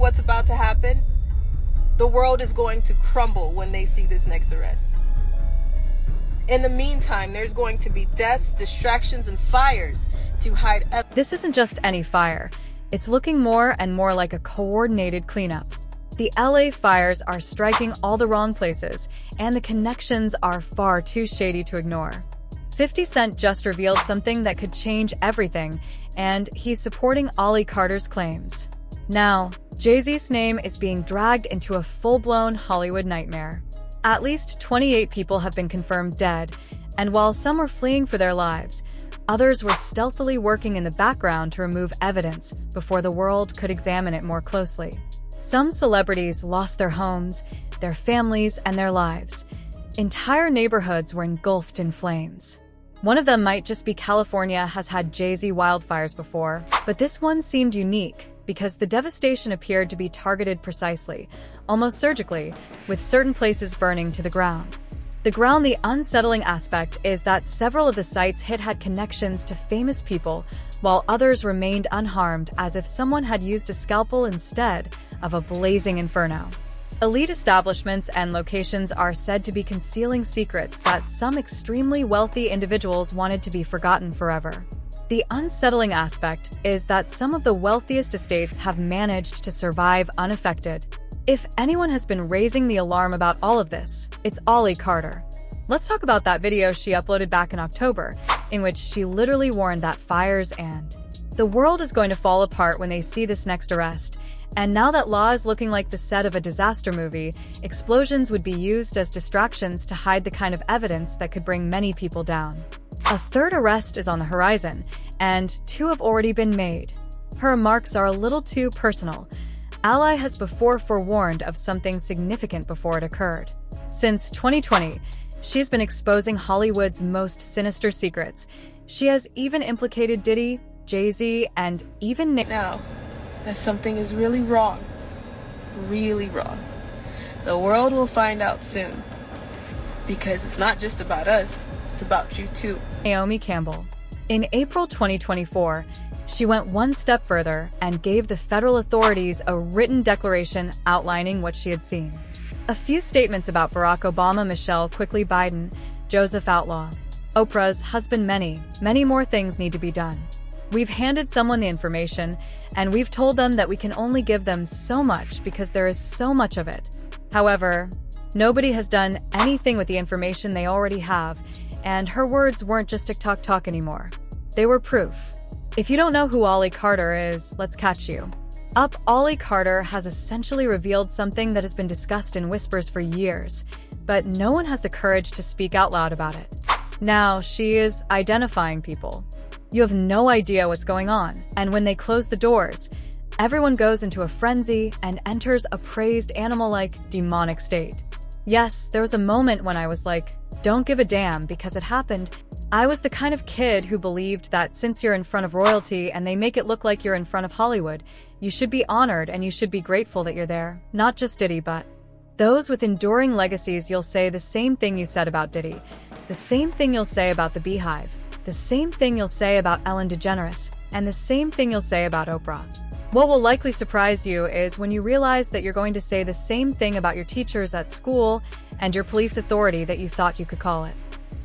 what's about to happen? The world is going to crumble when they see this next arrest. In the meantime, there's going to be deaths, distractions, and fires to hide evidence. This isn't just any fire. It's looking more and more like a coordinated cleanup. The LA fires are striking all the wrong places, and the connections are far too shady to ignore. 50 Cent just revealed something that could change everything, and he's supporting Ollie Carter's claims. Now, Jay-Z's name is being dragged into a full-blown Hollywood nightmare. At least 28 people have been confirmed dead, and while some were fleeing for their lives, others were stealthily working in the background to remove evidence before the world could examine it more closely. Some celebrities lost their homes, their families, and their lives. Entire neighborhoods were engulfed in flames. One of them might just be California has had Jay-Z wildfires before, but this one seemed unique because the devastation appeared to be targeted precisely, almost surgically, with certain places burning to the ground. The unsettling aspect is that several of the sites hit had connections to famous people, while others remained unharmed as if someone had used a scalpel instead of a blazing inferno. Elite establishments and locations are said to be concealing secrets that some extremely wealthy individuals wanted to be forgotten forever. The unsettling aspect is that some of the wealthiest estates have managed to survive unaffected. If anyone has been raising the alarm about all of this, it's Ollie Carter. Let's talk about that video she uploaded back in October, in which she literally warned that fires and the world is going to fall apart when they see this next arrest. And now that law is looking like the set of a disaster movie, explosions would be used as distractions to hide the kind of evidence that could bring many people down. A third arrest is on the horizon, and 2 have already been made. Her remarks are a little too personal. Ally has before forewarned of something significant before it occurred. Since 2020, she's been exposing Hollywood's most sinister secrets. She has even implicated Diddy, Jay-Z, and even Nick. Now that something is really wrong. Really wrong. The world will find out soon. Because it's not just about us, it's about you too. Naomi Campbell. In April 2024, she went one step further and gave the federal authorities a written declaration outlining what she had seen. A few statements about Barack Obama, Michelle quickly Biden, Joseph Outlaw, Oprah's husband, many more things need to be done. We've handed someone the information, and we've told them that we can only give them so much because there is so much of it. However, nobody has done anything with the information they already have, and her words weren't just TikTok talk anymore. They were proof. If you don't know who Ollie Carter is, let's catch you up. Ollie Carter has essentially revealed something that has been discussed in whispers for years, but no one has the courage to speak out loud about it. Now, she is identifying people. You have no idea what's going on, and when they close the doors, everyone goes into a frenzy and enters a crazed animal-like, demonic state. Yes, there was a moment when I was like, don't give a damn because it happened. I was the kind of kid who believed that since you're in front of royalty and they make it look like you're in front of Hollywood, you should be honored and you should be grateful that you're there. Not just Diddy, but those with enduring legacies. You'll say the same thing you said about Diddy, the same thing you'll say about the Beehive, the same thing you'll say about Ellen DeGeneres, and the same thing you'll say about Oprah. What will likely surprise you is when you realize that you're going to say the same thing about your teachers at school and your police authority that you thought you could call it.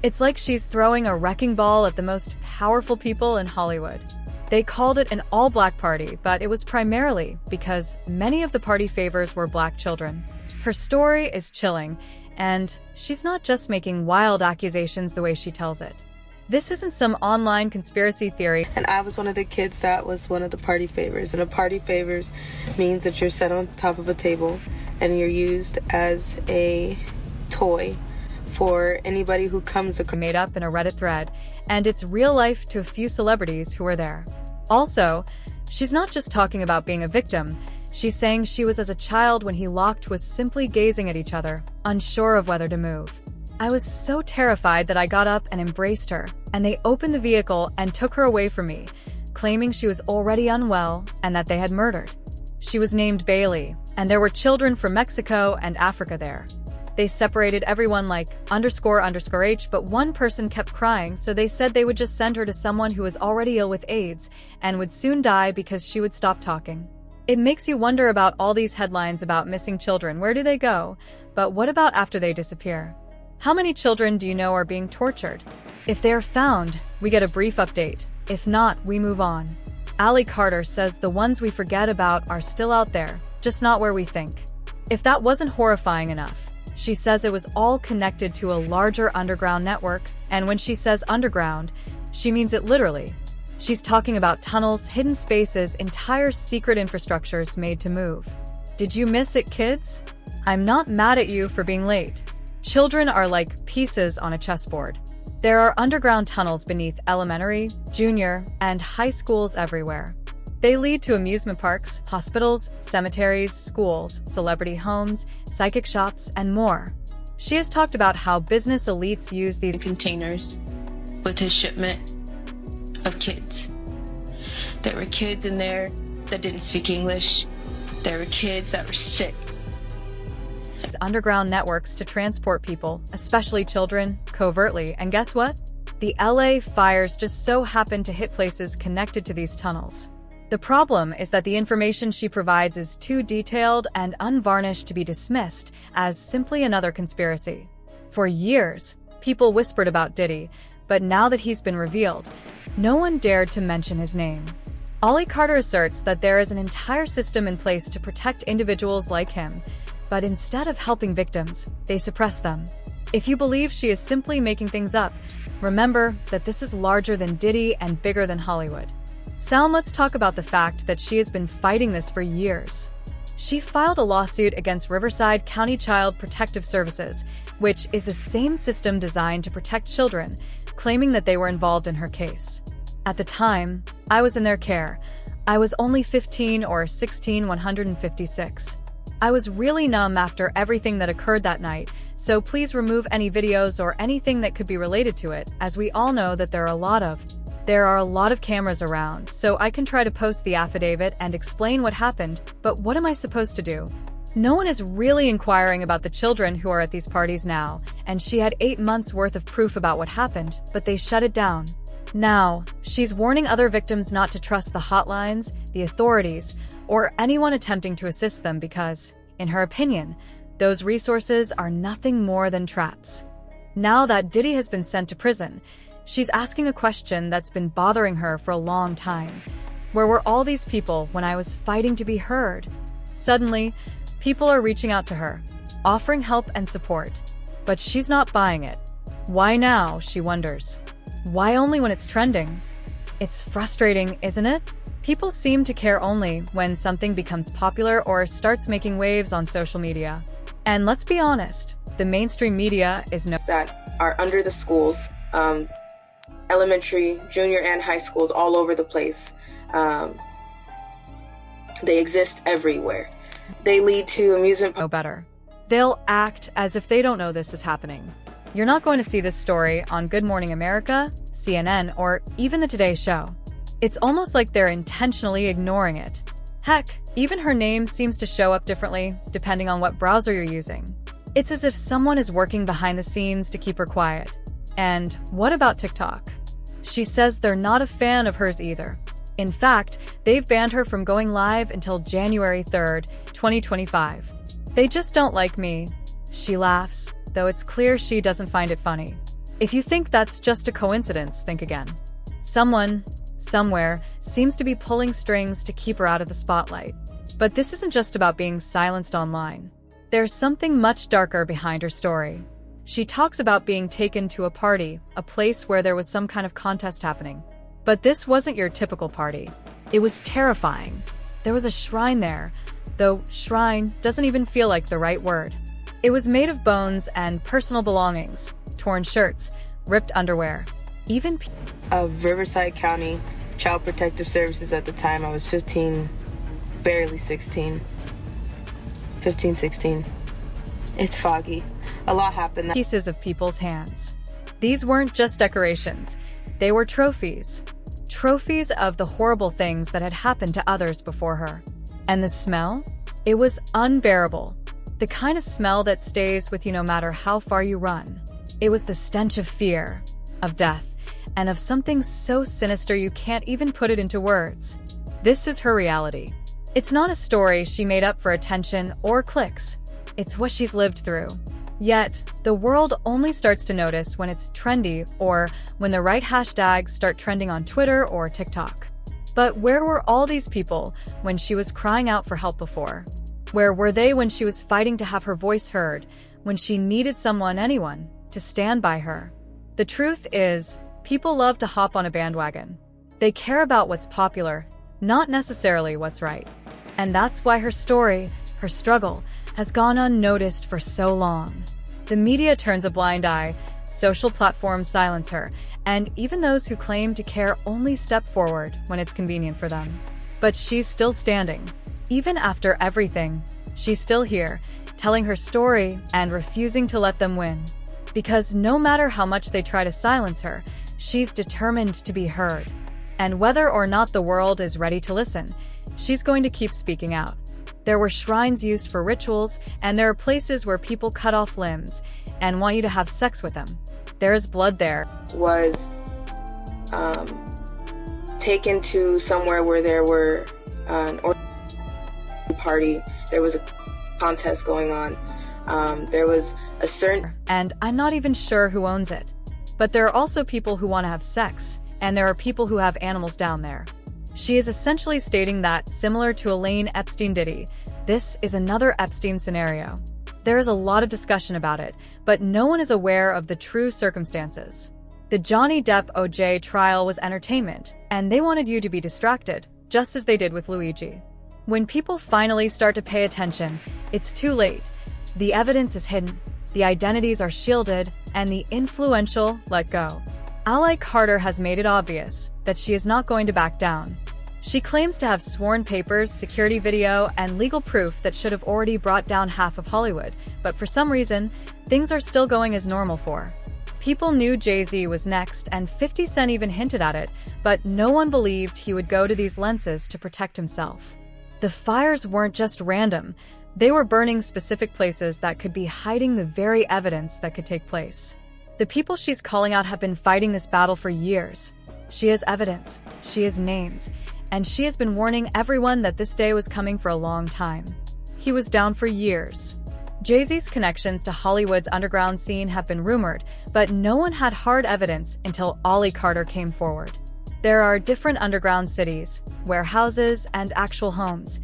It's like she's throwing a wrecking ball at the most powerful people in Hollywood. They called it an all-black party, but it was primarily because many of the party favors were black children. Her story is chilling, and she's not just making wild accusations the way she tells it. This isn't some online conspiracy theory. And I was one of the kids that was one of the party favors. And a party favors means that you're set on top of a table and you're used as a toy for anybody who comes across. Made up in a Reddit thread, and it's real life to a few celebrities who were there. Also, she's not just talking about being a victim. She's saying she was as a child when he locked was simply gazing at each other, unsure of whether to move. I was so terrified that I got up and embraced her, and they opened the vehicle and took her away from me, claiming she was already unwell and that they had murdered. She was named Bailey, and there were children from Mexico and Africa there. They separated everyone like __H, but one person kept crying, so they said they would just send her to someone who was already ill with AIDS and would soon die because she would stop talking. It makes you wonder about all these headlines about missing children. Where do they go? But what about after they disappear? How many children do you know are being tortured? If they are found, we get a brief update. If not, we move on. Ali Carter says the ones we forget about are still out there, just not where we think. If that wasn't horrifying enough, she says it was all connected to a larger underground network, and when she says underground, she means it literally. She's talking about tunnels, hidden spaces, entire secret infrastructures made to move. Did you miss it, kids? I'm not mad at you for being late. Children are like pieces on a chessboard. There are underground tunnels beneath elementary, junior, and high schools everywhere. They lead to amusement parks, hospitals, cemeteries, schools, celebrity homes, psychic shops, and more. She has talked about how business elites use these containers with his shipment of kids. There were kids in there that didn't speak English. There were kids that were sick. Underground networks to transport people, especially children, covertly, and guess what? The LA fires just so happen to hit places connected to these tunnels. The problem is that the information she provides is too detailed and unvarnished to be dismissed as simply another conspiracy. For years, people whispered about Diddy, but now that he's been revealed, no one dared to mention his name. Ali Carter asserts that there is an entire system in place to protect individuals like him, but instead of helping victims, they suppress them. If you believe she is simply making things up, remember that this is larger than Diddy and bigger than Hollywood. Sound, let's talk about the fact that she has been fighting this for years. She filed a lawsuit against Riverside County Child Protective Services, which is the same system designed to protect children, claiming that they were involved in her case. At the time, I was in their care. I was only 15 or 16, 156. I was really numb after everything that occurred that night, so please remove any videos or anything that could be related to it, as we all know that there are a lot of cameras around, so I can try to post the affidavit and explain what happened, but what am I supposed to do? No one is really inquiring about the children who are at these parties now, and she had 8 months worth of proof about what happened, but they shut it down. Now, she's warning other victims not to trust the hotlines, the authorities, or anyone attempting to assist them because, in her opinion, those resources are nothing more than traps. Now that Diddy has been sent to prison, she's asking a question that's been bothering her for a long time. Where were all these people when I was fighting to be heard? Suddenly, people are reaching out to her, offering help and support. But she's not buying it. Why now, she wonders. Why only when it's trending? It's frustrating, isn't it? People seem to care only when something becomes popular or starts making waves on social media. And let's be honest, the mainstream media is that are under the schools, elementary, junior, and high schools all over the place. They exist everywhere. They lead to amusement. No better. They'll act as if they don't know this is happening. You're not going to see this story on Good Morning America, CNN, or even the Today Show. It's almost like they're intentionally ignoring it. Heck, even her name seems to show up differently depending on what browser you're using. It's as if someone is working behind the scenes to keep her quiet. And what about TikTok? She says they're not a fan of hers either. In fact, they've banned her from going live until January 3rd, 2025. They just don't like me. She laughs, though it's clear she doesn't find it funny. If you think that's just a coincidence, think again. Someone, somewhere, seems to be pulling strings to keep her out of the spotlight. But this isn't just about being silenced online. There's something much darker behind her story. She talks about being taken to a party, a place where there was some kind of contest happening. But this wasn't your typical party. It was terrifying. There was a shrine there, though shrine doesn't even feel like the right word. It was made of bones and personal belongings, torn shirts, ripped underwear, even of Riverside County Child Protective Services at the time. I was 15, barely 16. 15, 16. It's foggy. A lot happened. Pieces of people's hands. These weren't just decorations. They were trophies. Trophies of the horrible things that had happened to others before her. And the smell? It was unbearable. The kind of smell that stays with you no matter how far you run. It was the stench of fear, of death, and of something so sinister you can't even put it into words. This is her reality. It's not a story she made up for attention or clicks. It's what she's lived through. Yet, the world only starts to notice when it's trendy or when the right hashtags start trending on Twitter or TikTok. But where were all these people when she was crying out for help before? Where were they when she was fighting to have her voice heard, when she needed someone, anyone, to stand by her? The truth is, people love to hop on a bandwagon. They care about what's popular, not necessarily what's right. And that's why her story, her struggle, has gone unnoticed for so long. The media turns a blind eye, social platforms silence her, and even those who claim to care only step forward when it's convenient for them. But she's still standing. Even after everything, she's still here, telling her story and refusing to let them win. Because no matter how much they try to silence her, she's determined to be heard. And whether or not the world is ready to listen, she's going to keep speaking out. There were shrines used for rituals, and there are places where people cut off limbs and want you to have sex with them. There is blood there. Was taken to somewhere where there were an party. There was a contest going on. There was a certain... And I'm not even sure who owns it. But there are also people who want to have sex, and there are people who have animals down there. She is essentially stating that, similar to Elaine Epstein Diddy, this is another Epstein scenario. There is a lot of discussion about it, but no one is aware of the true circumstances. The Johnny Depp OJ trial was entertainment, and they wanted you to be distracted, just as they did with Luigi. When people finally start to pay attention, it's too late. The evidence is hidden, the identities are shielded, and the influential let go. Ally Carter has made it obvious that she is not going to back down. She claims to have sworn papers, security video, and legal proof that should have already brought down half of Hollywood, but for some reason, things are still going as normal for her. People knew Jay-Z was next, and 50 Cent even hinted at it, but no one believed he would go to these lengths to protect himself. The fires weren't just random. They were burning specific places that could be hiding the very evidence that could take place. The people she's calling out have been fighting this battle for years. She has evidence, she has names, and she has been warning everyone that this day was coming for a long time. He was down for years. Jay-Z's connections to Hollywood's underground scene have been rumored, but no one had hard evidence until Ally Carter came forward. There are different underground cities, warehouses, and actual homes.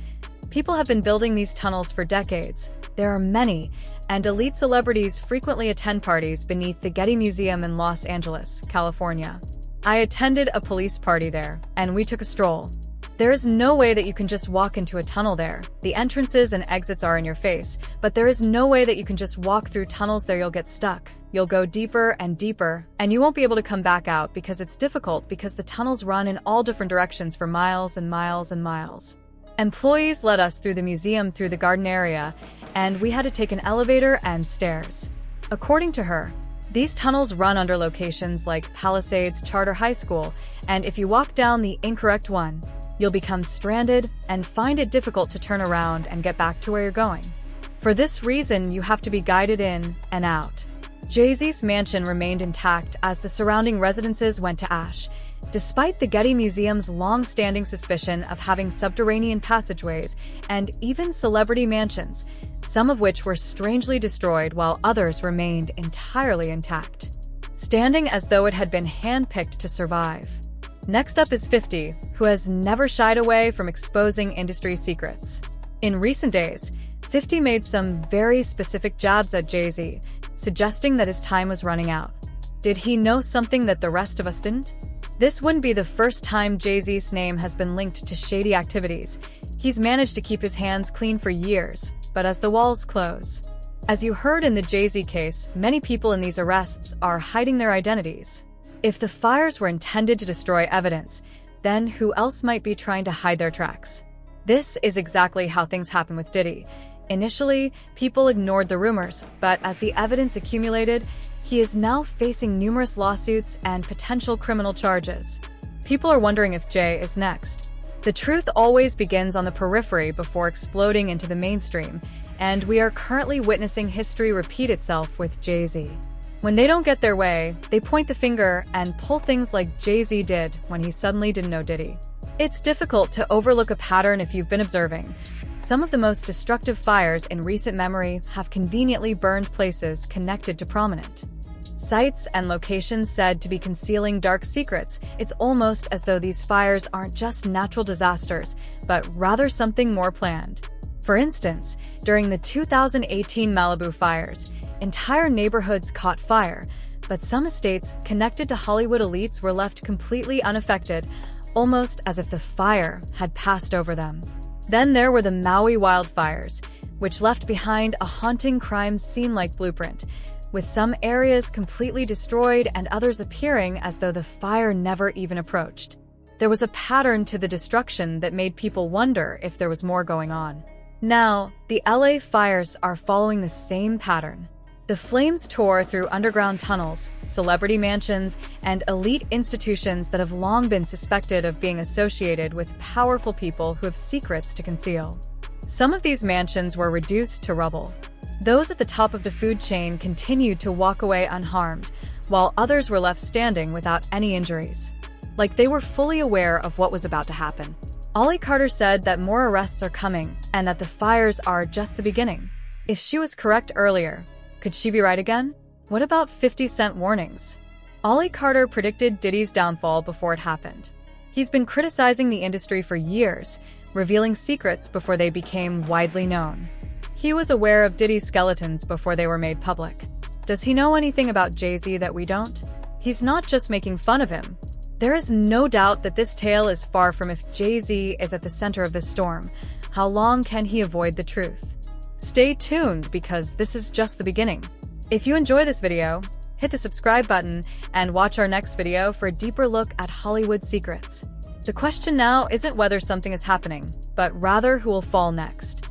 People have been building these tunnels for decades. There are many, and elite celebrities frequently attend parties beneath the Getty Museum in Los Angeles, California. I attended a police party there, and we took a stroll. There is no way that you can just walk into a tunnel there. The entrances and exits are in your face, but there is no way that you can just walk through tunnels there. You'll get stuck. You'll go deeper and deeper, and you won't be able to come back out because it's difficult because the tunnels run in all different directions for miles and miles and miles. Employees led us through the museum through the garden area, and we had to take an elevator and stairs. According to her, these tunnels run under locations like Palisades Charter High School, and if you walk down the incorrect one, you'll become stranded and find it difficult to turn around and get back to where you're going. For this reason, you have to be guided in and out. Jay-Z's mansion remained intact as the surrounding residences went to ash, despite the Getty Museum's long-standing suspicion of having subterranean passageways and even celebrity mansions, some of which were strangely destroyed while others remained entirely intact, standing as though it had been handpicked to survive. Next up is 50, who has never shied away from exposing industry secrets. In recent days, 50 made some very specific jabs at Jay-Z, suggesting that his time was running out. Did he know something that the rest of us didn't? This wouldn't be the first time Jay-Z's name has been linked to shady activities. He's managed to keep his hands clean for years, but as the walls close. As you heard in the Jay-Z case, many people in these arrests are hiding their identities. If the fires were intended to destroy evidence, then who else might be trying to hide their tracks? This is exactly how things happen with Diddy. Initially, people ignored the rumors, but as the evidence accumulated, he is now facing numerous lawsuits and potential criminal charges. People are wondering if Jay is next. The truth always begins on the periphery before exploding into the mainstream, and we are currently witnessing history repeat itself with Jay-Z. When they don't get their way, they point the finger and pull things like Jay-Z did when he suddenly didn't know Diddy. It's difficult to overlook a pattern if you've been observing. Some of the most destructive fires in recent memory have conveniently burned places connected to prominent sites and locations said to be concealing dark secrets. It's almost as though these fires aren't just natural disasters, but rather something more planned. For instance, during the 2018 Malibu fires, entire neighborhoods caught fire, but some estates connected to Hollywood elites were left completely unaffected, almost as if the fire had passed over them. Then there were the Maui wildfires, which left behind a haunting crime scene-like blueprint, with some areas completely destroyed and others appearing as though the fire never even approached. There was a pattern to the destruction that made people wonder if there was more going on. Now, the LA fires are following the same pattern. The flames tore through underground tunnels, celebrity mansions, and elite institutions that have long been suspected of being associated with powerful people who have secrets to conceal. Some of these mansions were reduced to rubble. Those at the top of the food chain continued to walk away unharmed, while others were left standing without any injuries. Like they were fully aware of what was about to happen. Ollie Carter said that more arrests are coming and that the fires are just the beginning. If she was correct earlier, could she be right again? What about 50-cent warnings? Ollie Carter predicted Diddy's downfall before it happened. He's been criticizing the industry for years, revealing secrets before they became widely known. He was aware of Diddy's skeletons before they were made public. Does he know anything about Jay-Z that we don't? He's not just making fun of him. There is no doubt that this tale is far from if Jay-Z is at the center of this storm. How long can he avoid the truth? Stay tuned because this is just the beginning. If you enjoy this video, hit the subscribe button and watch our next video for a deeper look at Hollywood secrets. The question now isn't whether something is happening, but rather who will fall next.